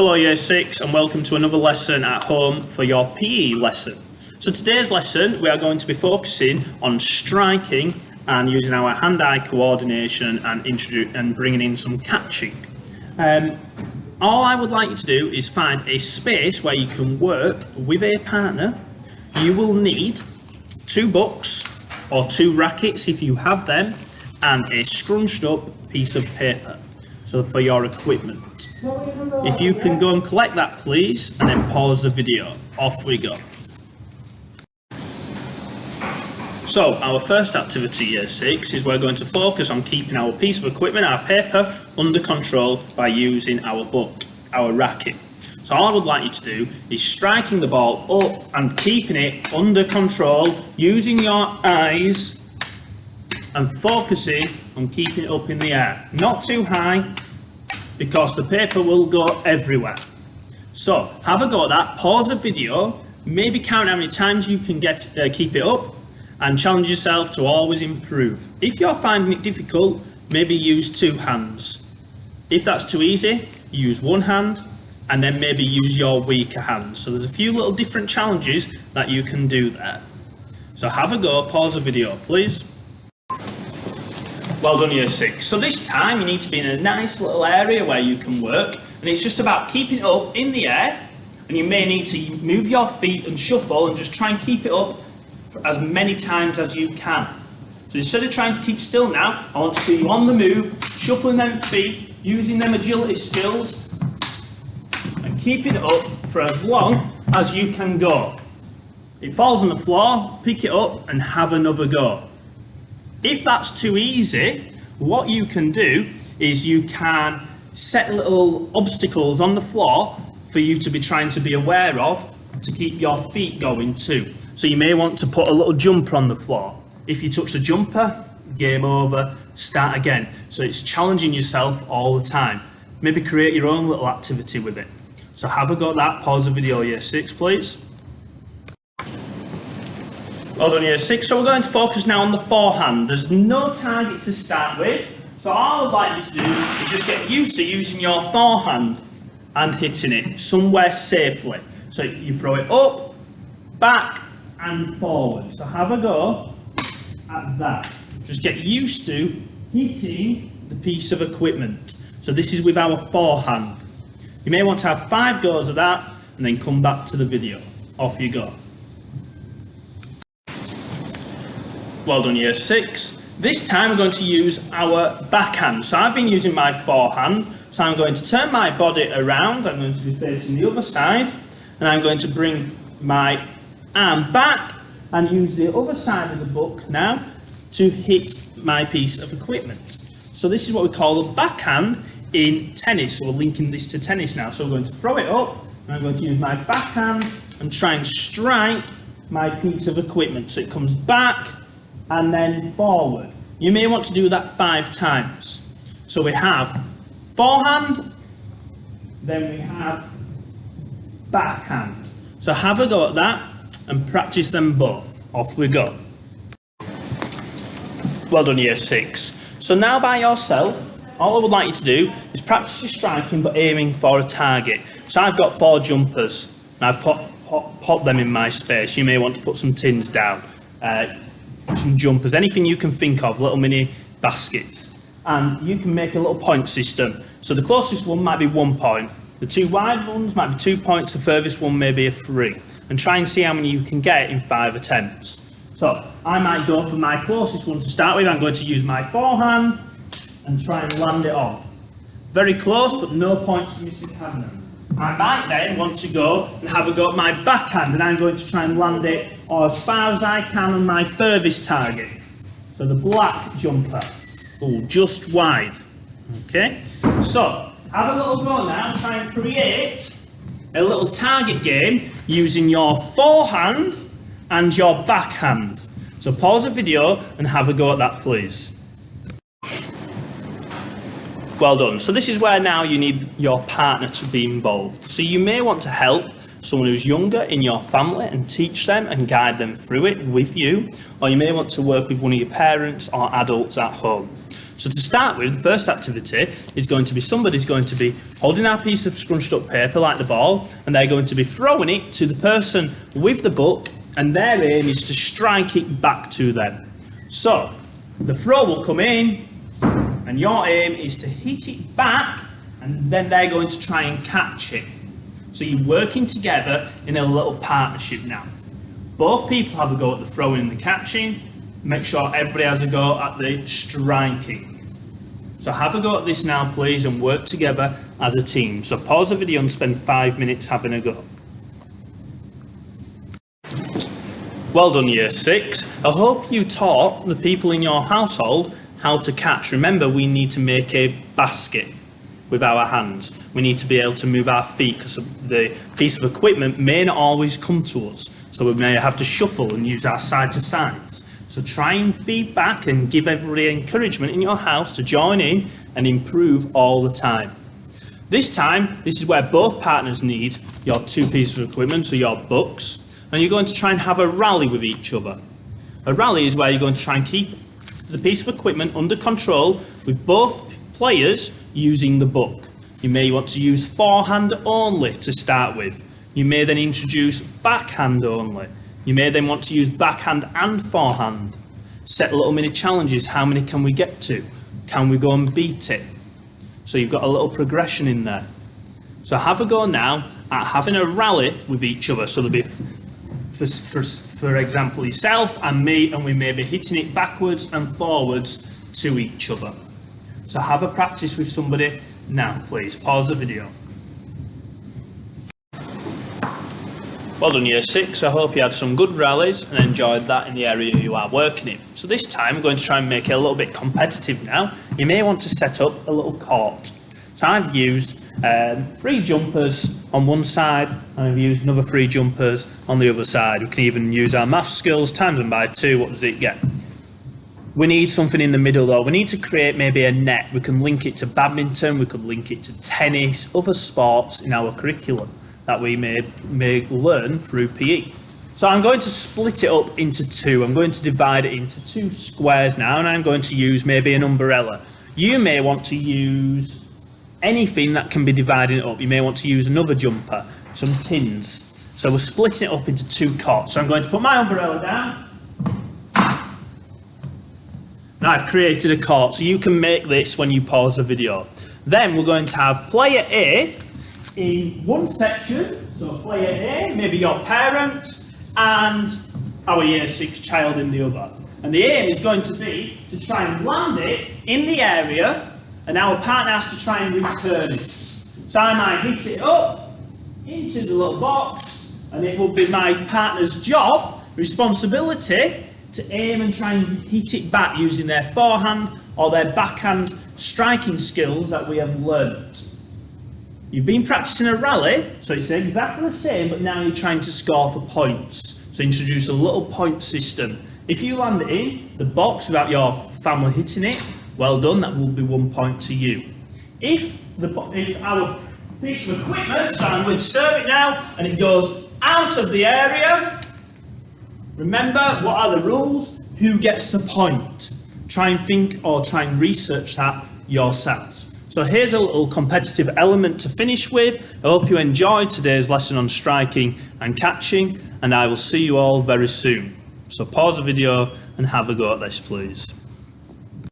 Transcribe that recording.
Hello Year 6 and welcome to another lesson at home for your PE lesson. So today's lesson we are going to be focusing on striking and using our hand-eye coordination and bringing in some catching. All I would like you to do is find a space where you can work with a partner. You will need 2 books or 2 rackets if you have them and a scrunched up piece of paper. So for your equipment. If you can go and collect that please and then pause the video. Off we go. So our first activity Year 6 is we're going to focus on keeping our piece of equipment, our paper, under control by using our book, our racket. So all I would like you to do is striking the ball up and keeping it under control using your eyes and focusing on keeping it up in the air. Not too high because the paper will go everywhere. So have a go at that, pause the video, maybe count how many times you can keep it up and challenge yourself to always improve. If you're finding it difficult, maybe use 2 hands. If that's too easy, use 1 hand and then maybe use your weaker hand. So there's a few little different challenges that you can do there. So have a go, pause the video please. Well done Year 6. So this time you need to be in a nice little area where you can work, and it's just about keeping it up in the air, and you may need to move your feet and shuffle and just try and keep it up for as many times as you can. So instead of trying to keep still now, I want to see you on the move, shuffling them feet, using them agility skills, and keeping it up for as long as you can go. It falls on the floor, pick it up and have another go. If that's too easy, what you can do is you can set little obstacles on the floor for you to be trying to be aware of to keep your feet going too. So you may want to put a little jumper on the floor. If you touch the jumper, game over, start again. So it's challenging yourself all the time. Maybe create your own little activity with it. So have a go at that, pause the video Year 6 please. Well done Year 6, so we're going to focus now on the forehand. There's no target to start with, so all I'd like you to do is just get used to using your forehand and hitting it somewhere safely. So you throw it up, back and forward. So have a go at that. Just get used to hitting the piece of equipment. So this is with our forehand. You may want to have 5 goes at that and then come back to the video. Off you go. Well done Year 6. This time we're going to use our backhand. So I've been using my forehand, so I'm going to turn my body around, I'm going to be facing the other side, and I'm going to bring my arm back and use the other side of the book now to hit my piece of equipment. So this is what we call the backhand in tennis, so we're linking this to tennis now. So we're going to throw it up, and I'm going to use my backhand and try and strike my piece of equipment. So it comes back, and then forward. You may want to do that 5 times. So we have forehand, then we have backhand. So have a go at that and practice them both. Off we go. Well done Year 6. So now by yourself, all I would like you to do is practice your striking but aiming for a target. So I've got 4 jumpers and I've popped them in my space. You may want to put some tins down. Some jumpers, anything you can think of, little mini baskets, and you can make a little point system. So the closest one might be 1 point, the 2 wide ones might be 2 points, the furthest one may be a 3, and try and see how many you can get in 5 attempts. So I might go for my closest one to start with. I'm going to use my forehand and try and land it on. Very close, but no points for Mr. Cadman. I might then want to go and have a go at my backhand, and I'm going to try and land it as far as I can on my furthest target. So the black jumper, just wide. Okay, so have a little go now, try and create a little target game using your forehand and your backhand. So pause the video and have a go at that please. Well done. So this is where now you need your partner to be involved. So you may want to help someone who's younger in your family and teach them and guide them through it with you, or you may want to work with one of your parents or adults at home. So to start with, the first activity is going to be somebody's going to be holding our piece of scrunched up paper like the ball, and they're going to be throwing it to the person with the book, and their aim is to strike it back to them. So the throw will come in, and your aim is to hit it back, and then they're going to try and catch it. So you're working together in a little partnership now. Both people have a go at the throwing and the catching. Make sure everybody has a go at the striking. So have a go at this now, please, and work together as a team. So pause the video and spend 5 minutes having a go. Well done, Year 6. I hope you taught the people in your household how to catch. Remember, we need to make a basket with our hands. We need to be able to move our feet because the piece of equipment may not always come to us. So we may have to shuffle and use our side to sides. So try and feed back and give everybody encouragement in your house to join in and improve all the time. This time, this is where both partners need your two pieces of equipment, so your books, and you're going to try and have a rally with each other. A rally is where you're going to try and keep the piece of equipment under control with both players using the book. You may want to use forehand only to start with. You may then introduce backhand only. You may then want to use backhand and forehand. Set little mini challenges. How many can we get to? Can we go and beat it? So you've got a little progression in there. So have a go now at having a rally with each other. So there'll be, for example, yourself and me, and we may be hitting it backwards and forwards to each other. So have a practice with somebody now, please. Pause the video. Well done, Year 6. I hope you had some good rallies and enjoyed that in the area you are working in. So this time we're going to try and make it a little bit competitive now. You may want to set up a little court. So I've used 3 jumpers on one side, and I've used another 3 jumpers on the other side. We can even use our math skills, times them by 2, what does it get? We need something in the middle though. We need to create maybe a net. We can link it to badminton, we could link it to tennis, other sports in our curriculum that we may learn through PE. So I'm going to split it up into 2. I'm going to divide it into 2 squares now, and I'm going to use maybe an umbrella. You may want to use anything that can be divided up. You may want to use another jumper, some tins. So we're splitting it up into 2 courts. So I'm going to put my umbrella down. Now I've created a court, so you can make this when you pause the video. Then we're going to have player A in one section, so player A, maybe your parents, and our Year 6 child in the other. And the aim is going to be to try and land it in the area, and our partner has to try and return it. So I might hit it up into the little box, and it will be my partner's job, responsibility, to aim and try and hit it back using their forehand or their backhand striking skills that we have learnt. You've been practicing a rally, so it's exactly the same, but now you're trying to score for points. So introduce a little point system. If you land it in the box without your family hitting it, well done, that will be 1 point to you. If our piece of equipment, so I'm going to serve it now, and it goes out of the area, remember, what are the rules? Who gets the point? Try and think or try and research that yourselves. So here's a little competitive element to finish with. I hope you enjoyed today's lesson on striking and catching, and I will see you all very soon. So pause the video and have a go at this, please.